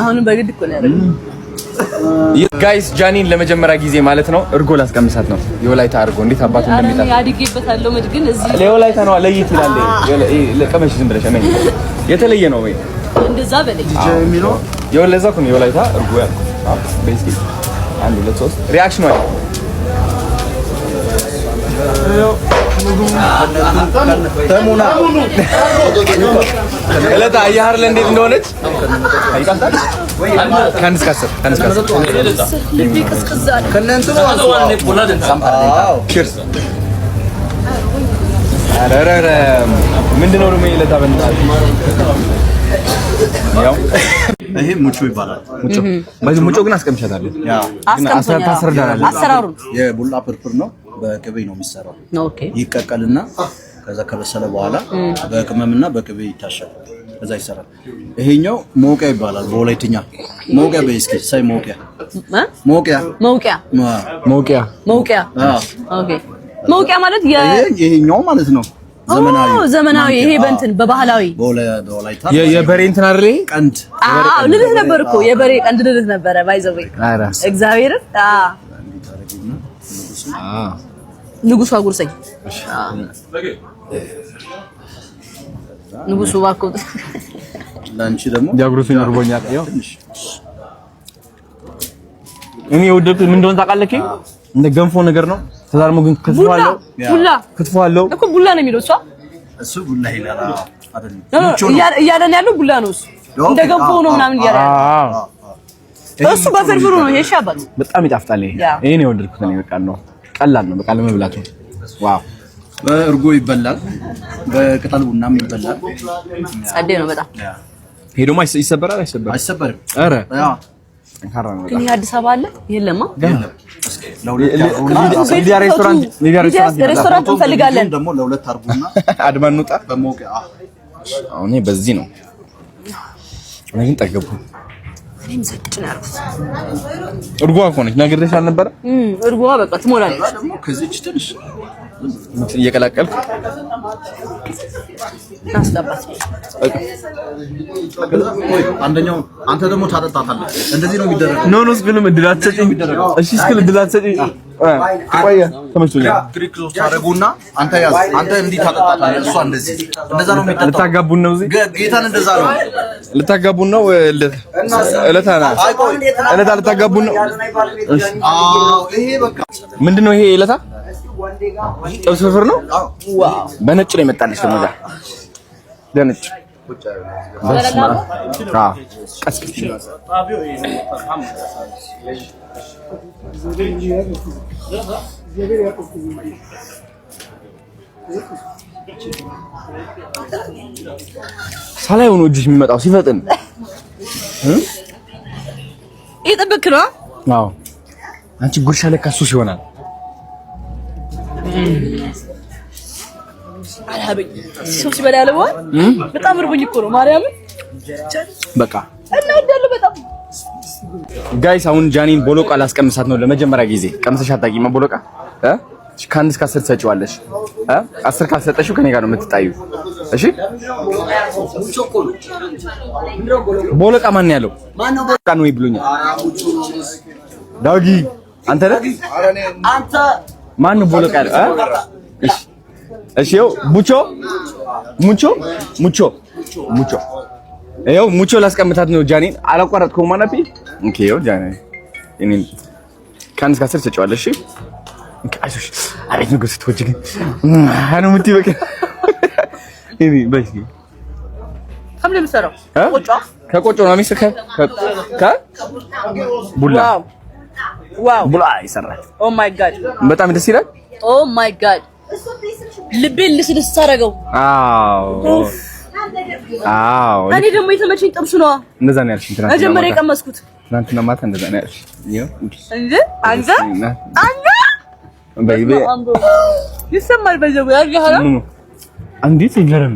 አሁን በግድ እኮ ነው ያደረገው ጋይስ ጃኒን ለመጀመሪያ ጊዜ ማለት ነው እርጎ ላስቀምሳት ነው የወላይታ እርጎ እንዴት አባቱ እንደሚጣ ያድግበታለሁ ግን እዚህ ለወላይታ ነው ለይት ይላል ለቀመሽ ዝም ብለሽ አመኝ የተለየ ነው ወይ እንደዛ በለኝ ጀሚሎ የወለዛ ኩን የወላይታ እርጎ ያልኩ ቤስኪ 1 2 3 ሪአክሽን ነው ተሙና ለታ ያህርለ እንዴት እንደሆነች አይቃታል ከንስ ካሰር ልቤ ቅዝቅዛል ከነንቱ ነው ቺርስ አረረረ ምንድነው ነው ለታ በእናት ያው ይሄ ሙቾ ይባላል ሙቾ ግን አስቀምሻታለሁ ያ አስቀምሻታለሁ አሰራሩ የቡላ ፍርፍር ነው በቅቤ ነው የሚሰራው ኦኬ ይቀቀልና ከዛ ከበሰለ በኋላ በቅመምና በቅቤ ይታሻል ከዛ ይሰራል ይሄኛው ሞቂያ ይባላል በወላይትኛ ሞቂያ በእስኪ ሳይ ሞቂያ ሞቂያ ኦኬ ሞቂያ ማለት ይሄኛው ማለት ነው ዘመናዊ ይሄ በእንትን በባህላዊ በወላይታ የበሬ እንትን አይደል ቀንድ ልልህ ነበር እኮ የበሬ ቀንድ ልልህ ነበር ባይዘው እግዚአብሔር ንጉሱ አጉርሰኝ ንጉሱ ባኮ ላንቺ ደግሞ ያጉርሱኝ አርቦኛል ያው እኔ ወደድኩት ምን እንደሆነ ታውቃለህ እንደ ገንፎ ነገር ነው ተዛርሞ ግን ክትፎ አለው እኮ ቡላ ነው የሚለው እሱ ቡላ ይላል አይደል እያለን ያለው ቡላ ነው እሱ እንደ ገንፎ ነው ምናምን እያለን እሱ በፍርፍሩ ነው ይሄ ሻባት በጣም ይጣፍጣል ይሄ ነው የወደድኩት እኔ በቃ ነው ቀላል ነው በቃ ለመብላቱ ዋው በእርጎ ይበላል በቅጠል ቡናም ይበላል ጸዴ ነው በጣም ሄዶ ማይስ ይሰበራል አይሰበርም ኧረ ያው እንካራ ነው ግን አዲስ አበባ አለ የለማ ሊዲያ ሬስቶራንት እንፈልጋለን ደግሞ ለሁለት አርጉና አድማን እንውጣ በሞቂያ አሁን በዚህ ነው እኔ ግን ጠገቡ እኔም ዘጭ ነው ያልኩት እርጓ እኮ ነች ነግሬሽ አልነበረ እርጓ በቃ ትሞላለች ደግሞ ከዚህች ትንሽ እየቀላቀልኩ አስገባት አንደኛው አንተ ደግሞ ታጠጣታለህ እንደዚህ ነው የሚደረገው ኖ ስክልም እድላት ሰጪኝ እሺ ስክል እድላት ሰጪኝ ቆየ ተመችቶኛል ግሪክ ሶስ ታረጉና አንተ ያዝ አንተ እንዲህ ታጠጣታለህ እሷ እንደዚህ እንደዛ ነው የሚጠጣው ልታጋቡን ነው እዚህ ጌታን እንደዛ ነው ልታጋቡን ነው እለታና እለታ ልታጋቡን ነው ይሄ በቃ ምንድነው ይሄ እለታ ጥብስ ፍርፍር ነው ዋው በነጭ ነው የመጣልሽ ደግሞ ዛ በነጭ ቀስቅሽ ሳላይ ሆኖ እጅሽ የሚመጣው ሲፈጥን ይጠብቅ ነው አዎ አንቺ ጉርሻ ለካ ሱስ ይሆናል አላበኝ ሶስ በላይ አለዋ በጣም እርቦኝ እኮ ነው ማርያም በቃ እና ወደለ በጣም ጋይስ አሁን ጃኒን ቦሎቃ ላስቀምሳት ነው ለመጀመሪያ ጊዜ ቀምሰሽ አታውቂም ቦሎቃ ከአንድ እስከ 10 ትሰጪዋለሽ 10 ካልሰጠሽው ከኔ ጋር ነው የምትጣዩ እሺ ቦሎቃ ማን ያለው ቦሎቃ ነው ይብሉኛል ዳጊ አንተ ነህ አንተ ማን ነው ቦሎቃ ያለው እሺ ይኸው ሙቾ ይኸው ሙቾ ላስቀምጣት ነው ጃኒን አላቋረጥኩም ማናፊ ኦኬ ይኸው ጃኒ እኔን ከአንድ እስከ 10 ትሰጪዋለሽ እሺ አይዞሽ አሬት ነው ስትወጪ ግን አኑ ምትይበቃ እኔ በዚህ ከምለ ምሰራው ከቆጮ ነው የሚሰከ ቡላ ዋው ቡላ ይሰራል ኦ ማይ ጋድ በጣም ደስ ይላል ኦ ማይ ጋድ ልቤን ልስልስ ታረገው አዎ እኔ ደግሞ የተመቸኝ ጥብስ ነው እንደዛ ነው ያልሽኝ ትናንትና መጀመሪያ የቀመስኩት ትናንትና ማታ እንደዛ ነው ያልሽኝ ይኸው እንዴ አንተ በይቤ ይሰማል በዘው ያርጋራ እንዴት ይገርም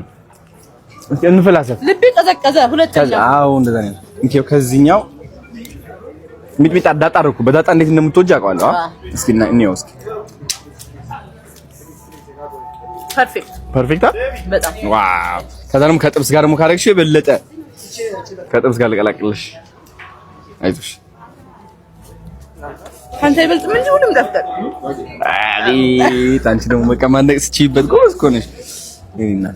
እንፈላሰፍ ልቤ ቀዘቀዘ ሁለተኛ አዎ እንደዛ ነው እንኪው ከዚህኛው ሚጥሚጣ ዳጣ አደረኩ በዳጣ እንዴት እንደምትወጂ አውቃለሁ እስኪ እንየው እስኪ ፐርፌክት በጣም ዋው ከዛንም ከጥብስ ጋር ደግሞ ካረግሽ የበለጠ ከጥብስ ጋር ልቀላቅልሽ አይዞሽ አንተ ይበልጥ ምን ሁሉም ደፍተር አንቺ ደግሞ በቃ ማንደቅ ስቺበት ጎበዝ እኮ ነሽ ይሄና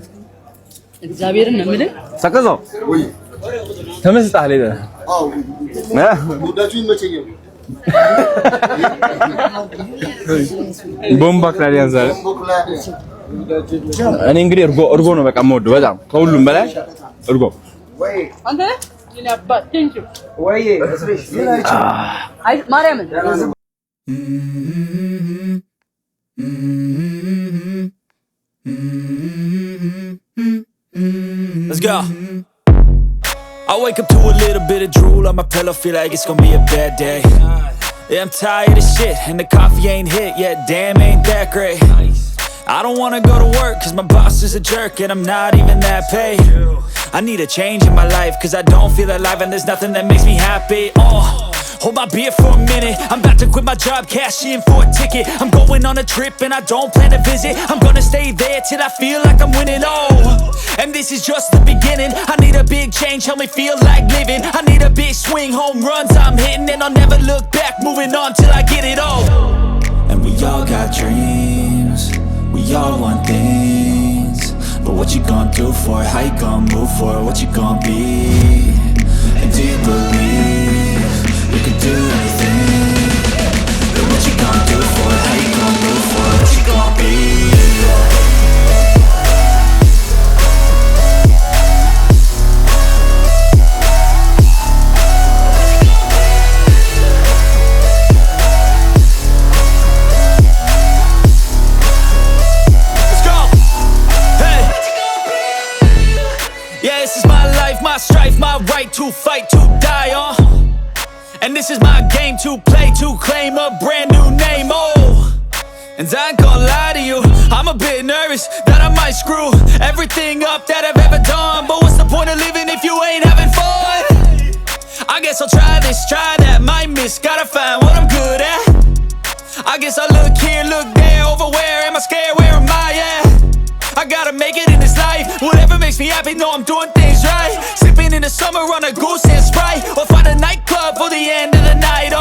እግዚአብሔርን ነው የምልህ ሰከዘው ተመስጣለ አው ጉዳቹ ይመቸኛል ቦምባ ክላዲያን ዛሬ እኔ እንግዲህ እርጎ ነው በቃ የምወደው በጣም ከሁሉም በላይ እርጎ አንተ ይሄን አባት ቴንክ ዩ ወይ አይ ማርያም Let's go. I wake up to a little bit of drool on my pillow, feel like it's gonna be a bad day. Yeah, I'm tired of shit, and the coffee ain't hit yet, damn ain't that great. I don't wanna go to work, cause my boss is a jerk, and I'm not even that paid. I need a change in my life, cause I don't feel alive, and there's nothing that makes me happy. Hold my beer for a minute, I'm about to quit my job, cash in for a ticket. I'm going on a trip and I don't plan to visit. I'm gonna stay there till I feel like I'm winning, and this is just the beginning. I need a big change, help me feel like living. I need a big swing, home runs I'm hitting, and I'll never look back, moving on till I get it all. And we all got dreams, we all want things, but what you gonna do for it, how you gonna move for it, what you gonna be, and do you believe you can do anything? But what you gonna do for it? How you gonna move for it? What you gonna be? Let's go. Hey. Yeah, this is my life, my strife, my right to fight, to die on. And this is my game to play, to claim a brand new name, And I ain't gonna lie to you, I'm a bit nervous that I might screw everything up that I've ever done. But what's the point of living if you ain't having fun? I guess I'll try this, try that, might miss, gotta find what I'm good at. I guess I look here, look there, over where am I scared, where am I at? I gotta make it in this life, whatever makes me happy, know I'm doing things right. Sipping in the summer on a goose and Sprite, or find a nightclub for the end of the night,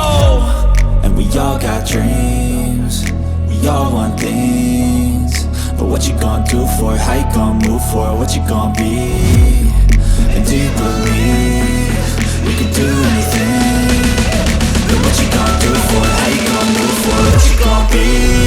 And we all got dreams, we all want things, but what you gonna do for it, how you gonna move for it, what you gonna be, and do you believe you can do anything? But what you gonna do for it, how you gonna move for it, what you gonna be?